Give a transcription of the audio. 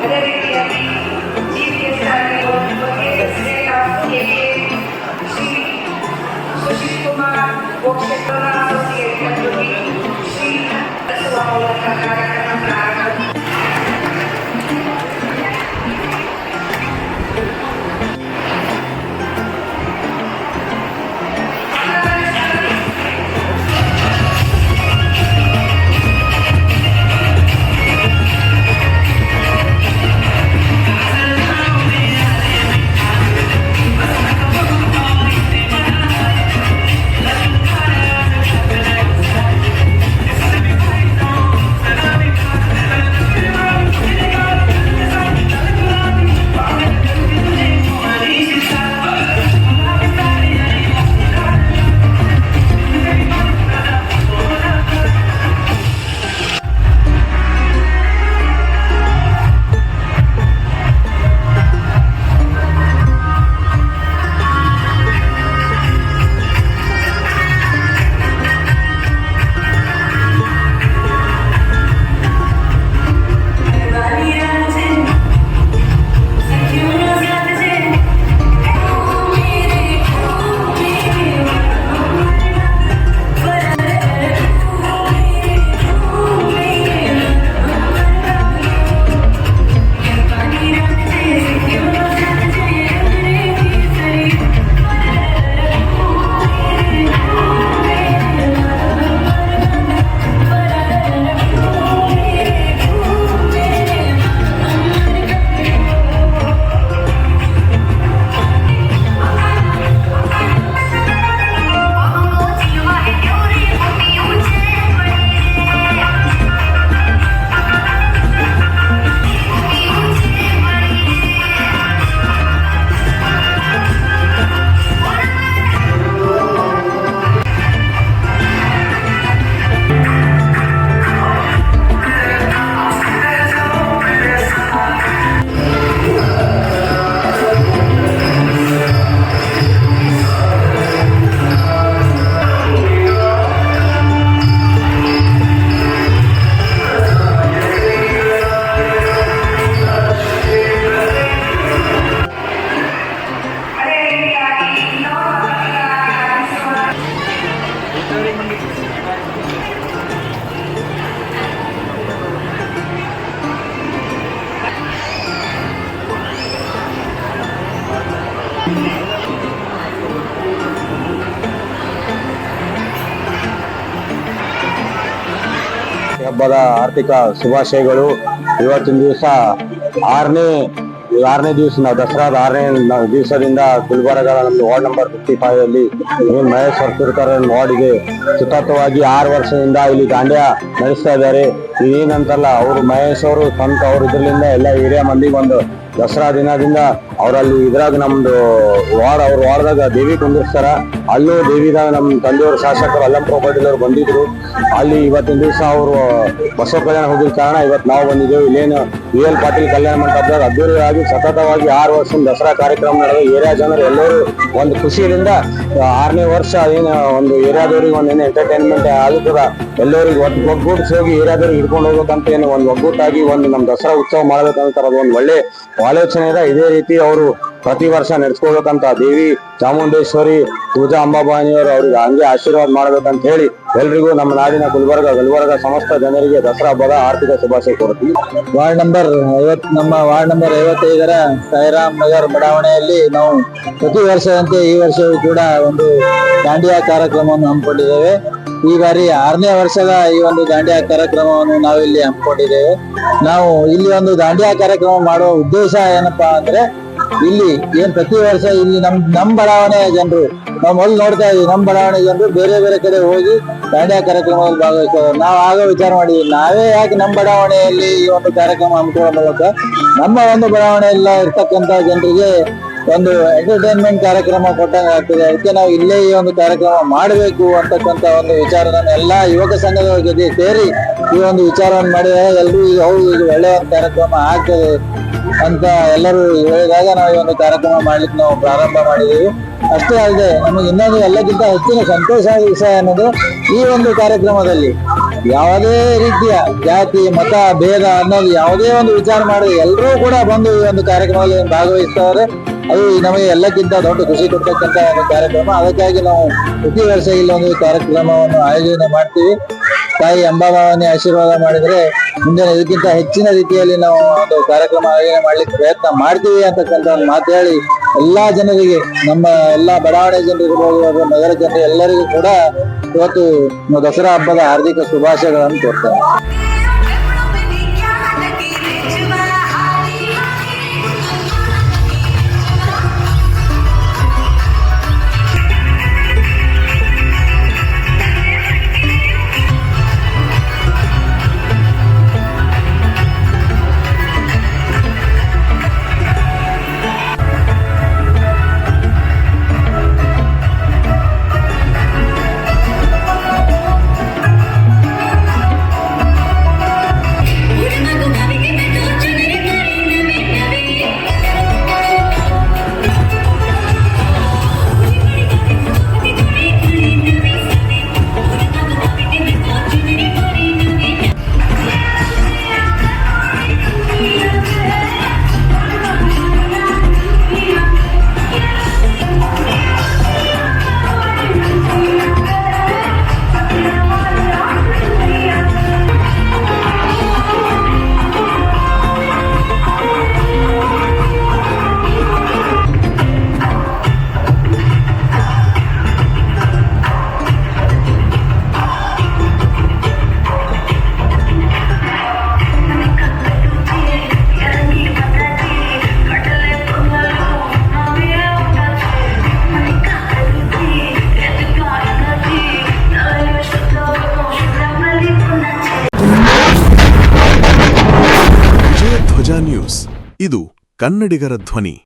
ಅದೇ ರೀತಿಯಾಗಿ ಜಿಪಿಎಸ್ ಬಗ್ಗೆ ಶ್ರೀ ಸುಶೀಲ್ ಕುಮಾರ್ ಮೋಕ್ಷೇಶ್ವರ ಅಸೋಸಿಯೇಟ್ ಶ್ರೀ ಮೂಲಕ ಕಾರ್ಯಕ್ರಮ ಪ್ರಾರಂಭ. ಹಬ್ಬದ ಆರ್ಥಿಕ ಶುಭಾಶಯಗಳು. ಇವತ್ತಿನ ದಿವಸ ಆರನೇ ದಿವಸ ನಾವು ದಸರಾದ 6ನೇ ದಿವಸದಿಂದ ಗುಲ್ಬರ್ಗ ನಮ್ದು ವಾರ್ಡ್ ನಂಬರ್ 55 ಅಲ್ಲಿ ಏನ್ ಮಹೇಶ್ ಹೊರತಿರ್ತಾರೆ ವಾರ್ಡ್ಗೆ ಸತತವಾಗಿ 6 ವರ್ಷದಿಂದ ಇಲ್ಲಿ ದಾಂಡ್ಯ ನಡೆಸ್ತಾ ಇದ್ದಾರೆ. ಏನಂತಲ್ಲ ಅವರು ಮಹೇಶ್ ಅವರು ಸ್ವಂತ ಅವ್ರ ಇದ್ರಲಿಂದ ಎಲ್ಲ ಹಿರಿಯ ಮಂದಿಗೆ ಒಂದು ದಸರಾ ದಿನದಿಂದ ಅವರಲ್ಲಿ ಇದ್ರಾಗ ನಮ್ದು ಅವ್ರ ವಾರ್ಡ್ದಾಗ ದೇವಿ ಕುಂದಿರ್ಸ್ತಾರ. ಅಲ್ಲೂ ದೇವಿದಾಗ ನಮ್ಮ ತಂದೆಯವರು ಶಾಸಕರು ಅಲ್ಲಂಪ್ರ ಪಾಟೀಲ್ ಅವರು ಬಂದಿದ್ರು. ಅಲ್ಲಿ ಇವತ್ತಿನ ದಿವಸ ಅವರು ಬಸವ ಕಲ್ಯಾಣ ಹೋಗಿದ ಕಾರಣ ಇವತ್ತು ನಾವು ಬಂದಿದ್ದೇವೆ. ಇಲ್ಲೇನು VL ಪಾಟೀಲ್ ಕಲ್ಯಾಣ ಮಂಟಪದಾಗ ಅದ್ದೂರಿಯಾಗಿ ಸತತವಾಗಿ 6 ವರ್ಷ ದಸರಾ ಕಾರ್ಯಕ್ರಮ ನಡೆದ ಏರಿಯಾ ಜನರು ಎಲ್ಲರೂ ಒಂದು ಖುಷಿಯಿಂದ 6ನೇ ವರ್ಷ ಏನು ಒಂದು ಏರಿಯಾದವ್ರಿಗೆ ಒಂದೇನು ಎಂಟರ್ಟೈನ್ಮೆಂಟ್ ಆಗುತ್ತದ ಎಲ್ಲರಿಗೆ ಒಗ್ಗೂಡಿಸಿ ಹೋಗಿ ಏರಿಯಾದವ್ರಿಗೆ ಹಿಡ್ಕೊಂಡು ಹೋಗ್ಬೇಕಂತ ಏನು ಒಂದು ಒಗ್ಗೂಟಾಗಿ ಒಂದು ನಮ್ಮ ದಸರಾ ಉತ್ಸವ ಮಾಡ್ಬೇಕಂತ ಅದೊಂದು ಒಳ್ಳೆ ಆಲೋಚನೆ ಇದೆ. ಇದೇ ರೀತಿ ಅವರು ಪ್ರತಿ ವರ್ಷ ನಡೆಸ್ಕೋಬೇಕಂತ ದೇವಿ ಚಾಮುಂಡೇಶ್ವರಿ ಪೂಜಾ ಅಂಬಾಭವಾನಿಯವರು ಅವ್ರಿಗೆ ಹಂಗೆ ಆಶೀರ್ವಾದ ಮಾಡ್ಬೇಕಂತ ಹೇಳಿ ಎಲ್ರಿಗೂ ನಮ್ಮ ನಾಡಿನ ಗುಲ್ಬರ್ಗ ಸಮಸ್ತ ಜನರಿಗೆ ದಸರಾ ಹಬ್ಬದ ಆರ್ಥಿಕ ಶುಭಾಶಯ ಕೋರುತ್ತೀವಿ. ವಾರ್ಡ್ ನಂಬರ್ 50 ನಮ್ಮ ವಾರ್ಡ್ ನಂಬರ್ 55ರ ಸಾಯಿರಾಮ್ ನಗರ್ ಬಡಾವಣೆಯಲ್ಲಿ ನಾವು ಪ್ರತಿ ವರ್ಷದಂತೆ ಈ ವರ್ಷವೂ ಕೂಡ ಒಂದು ದಾಂಡಿಯಾ ಕಾರ್ಯಕ್ರಮವನ್ನು ಹಮ್ಮಿಕೊಂಡಿದ್ದೇವೆ. ಈ ಬಾರಿ 6ನೇ ವರ್ಷದ ಈ ಒಂದು ದಾಂಡಿಯಾ ಕಾರ್ಯಕ್ರಮವನ್ನು ನಾವಿಲ್ಲಿ ಹಮ್ಮಿಕೊಂಡಿದ್ದೇವೆ. ನಾವು ಇಲ್ಲಿ ಒಂದು ದಾಂಡಿಯಾ ಕಾರ್ಯಕ್ರಮ ಮಾಡುವ ಉದ್ದೇಶ ಏನಪ್ಪಾ ಅಂದ್ರೆ, ಇಲ್ಲಿ ಏನ್ ಪ್ರತಿ ವರ್ಷ ಇಲ್ಲಿ ನಮ್ ಬಡಾವಣೆಯ ಜನರು ನಾವು ಮೊದಲು ನೋಡ್ತಾ ಇದೀವಿ, ನಮ್ಮ ಬಡಾವಣೆ ಜನರು ಬೇರೆ ಬೇರೆ ಕಡೆ ಹೋಗಿ ದಾಂಡಿಯಾ ಕಾರ್ಯಕ್ರಮದಲ್ಲಿ ಭಾಗವಹಿಸ್ತಾರೆ. ನಾವು ಆಗ ವಿಚಾರ ಮಾಡಿದ್ವಿ, ನಾವೇ ಯಾಕೆ ನಮ್ಮ ಬಡಾವಣೆಯಲ್ಲಿ ಈ ಒಂದು ಕಾರ್ಯಕ್ರಮ ಹಮ್ಮಿಕೊಳ್ಳೋ ಮೂಲಕ ನಮ್ಮ ಒಂದು ಬಡಾವಣೆಯಲ್ಲ ಇರ್ತಕ್ಕಂತ ಜನರಿಗೆ ಒಂದು ಎಂಟರ್ಟೈನ್ಮೆಂಟ್ ಕಾರ್ಯಕ್ರಮ ಕೊಟ್ಟಂಗೆ ಆಗ್ತದೆ. ಅದಕ್ಕೆ ನಾವು ಇಲ್ಲೇ ಈ ಒಂದು ಕಾರ್ಯಕ್ರಮ ಮಾಡಬೇಕು ಅಂತಕ್ಕಂತ ಒಂದು ವಿಚಾರವನ್ನು ಎಲ್ಲಾ ಯುವಕ ಸಂಘದ ಜೊತೆ ಸೇರಿ ಈ ಒಂದು ವಿಚಾರವನ್ನು ಮಾಡಿದಾಗ ಎಲ್ಲರೂ ಈಗ ಹೌದು ಇದು ಒಳ್ಳೆಯ ಒಂದು ಕಾರ್ಯಕ್ರಮ ಆಗ್ತದೆ ಅಂತ ಎಲ್ಲರೂ ಹೇಳಿದಾಗ ನಾವು ಈ ಒಂದು ಕಾರ್ಯಕ್ರಮ ಮಾಡ್ಲಿಕ್ಕೆ ನಾವು ಪ್ರಾರಂಭ ಮಾಡಿದ್ದೀವಿ. ಅಷ್ಟೇ ಅಲ್ಲದೆ ನಮಗೆ ಇನ್ನೊಂದು ಎಲ್ಲಕ್ಕಿಂತ ಹೆಚ್ಚಿನ ಸಂತೋಷ ವಿಷಯ ಅನ್ನೋದು ಈ ಒಂದು ಕಾರ್ಯಕ್ರಮದಲ್ಲಿ ಯಾವುದೇ ರೀತಿಯ ಜಾತಿ ಮತ ಭೇದ ಅನ್ನೋದು ಯಾವುದೇ ಒಂದು ವಿಚಾರ ಮಾಡದೆ ಎಲ್ಲರೂ ಕೂಡ ಬಂದು ಈ ಒಂದು ಕಾರ್ಯಕ್ರಮದಲ್ಲಿ ಭಾಗವಹಿಸ್ತಾರೆ. ಅದು ನಮಗೆ ಎಲ್ಲಕ್ಕಿಂತ ದೊಡ್ಡ ಖುಷಿ ಕೊಡ್ತಕ್ಕಂತ ಒಂದು ಕಾರ್ಯಕ್ರಮ. ಅದಕ್ಕಾಗಿ ನಾವು ಪ್ರತಿ ವರ್ಷ ಇಲ್ಲೊಂದು ಕಾರ್ಯಕ್ರಮವನ್ನು ಆಯೋಜನೆ ಮಾಡ್ತೀವಿ. ತಾಯಿ ಅಂಬಾಭವಾನಿ ಆಶೀರ್ವಾದ ಮಾಡಿದ್ರೆ ಮುಂದಿನ ಇದಕ್ಕಿಂತ ಹೆಚ್ಚಿನ ರೀತಿಯಲ್ಲಿ ನಾವು ಒಂದು ಕಾರ್ಯಕ್ರಮ ಆಯೋಜನೆ ಮಾಡ್ಲಿಕ್ಕೆ ಪ್ರಯತ್ನ ಮಾಡ್ತೀವಿ ಅಂತಕ್ಕಂಥ ಒಂದು ಮಾತು ಹೇಳಿ ಎಲ್ಲಾ ಜನರಿಗೆ, ನಮ್ಮ ಎಲ್ಲಾ ಬಡಾವಣೆ ಜನರಿರ್ಬೋದು, ನಗರ ಜನರು ಎಲ್ಲರಿಗೂ ಕೂಡ ಇವತ್ತು ದಸರಾ ಹಬ್ಬದ ಹಾರ್ದಿಕ ಶುಭಾಶಯಗಳನ್ನು ಕೋರ್ತೇನೆ. ನ್ಯೂಸ್, ಇದು ಕನ್ನಡಿಗರ ಧ್ವನಿ.